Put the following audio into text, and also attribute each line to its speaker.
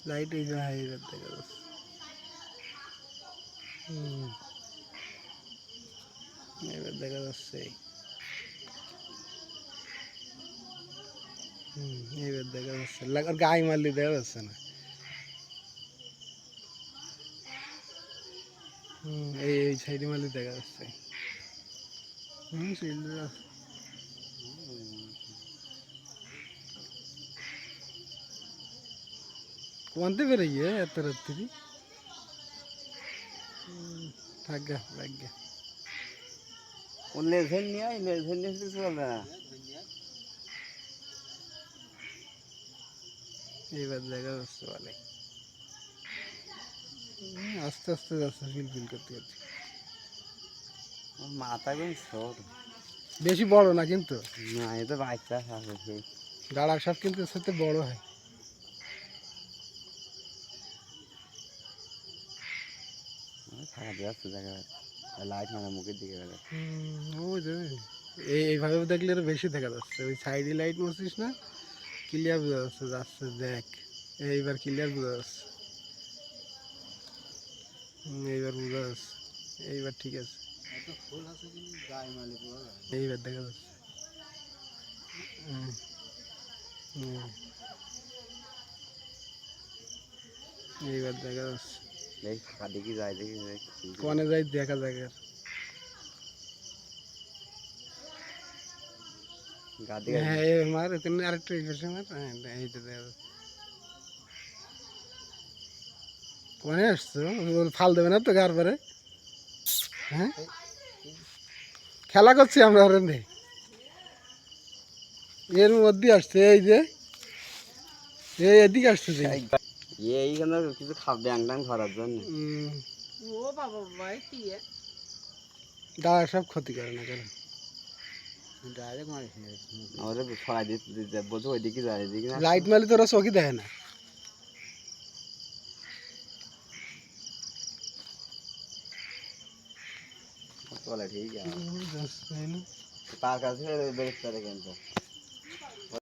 Speaker 1: Light এই যে এইবার দেখা যাচ্ছে। এবার দেখা যাচ্ছে। এইবার দেখা যাচ্ছে, আর গায়ে মারলে দেখা যাচ্ছে না। এই সাইডে মারলে দেখা যাচ্ছে। কোনতে বেরিয়ে এত রাত্রি থাকা লাগে।
Speaker 2: লেজেন নিয়ে লেজেন নিয়ে চলবে না।
Speaker 1: এইবার দেখা যাচ্ছে বলে আস্তে আস্তে যাচ্ছে ফিল করতে করতে।
Speaker 2: মাথা কোন ছোট,
Speaker 1: বেশি বড় না কিন্তু,
Speaker 2: না এ তো বাচ্চা আছে।
Speaker 1: গাড়া সব কিন্তু সাথে বড় হয়।
Speaker 2: থাকা যাচ্ছে দেখা লাইট মানে মুখের দিকে বেড়ে।
Speaker 1: ওই যে এইভাবে দেখলে আরো বেশি দেখা যাচ্ছে। ওই সাইডে লাইট মারছিস না, ক্লিয়ার বোঝা যাচ্ছে। যাচ্ছে দেখ, এইবার ক্লিয়ার বোঝা যাচ্ছে। এইবার বোঝা যাচ্ছে, এইবার ঠিক আছে। এইবার দেখা যাচ্ছে। এইবার দেখা যাচ্ছে।
Speaker 2: দেখি যায় দেখি
Speaker 1: কোনে যাই দেখা যাক। হ্যাঁ মার ওখানে আরেকটু এই পাশে মার। হ্যাঁ এইটা দেখা যাচ্ছে। কোনে আসছো, ফাল দেবে না তো গার পরে? হ্যাঁ খেলা করছি আমরা ওখানে, এর মধ্যে আসছে। এই যে এদিকে আসছে যে
Speaker 2: এইখানে কিছু ব্যাং ট্যাং ধরার জন্য।
Speaker 3: ও বাবা ভাই কি
Speaker 1: গায়ে সব ক্ষতি করে না কেন?
Speaker 2: ডাইরেক্ট মারিস আমাদের ছড়াই দিতে বলছো ওইদিকে যায় এদিকে না।
Speaker 1: লাইট মারলে তো ওরা চোখই দেখে না।
Speaker 2: চলে ঠিক আছে তার কাছে বেরোতে পারে কিন্তু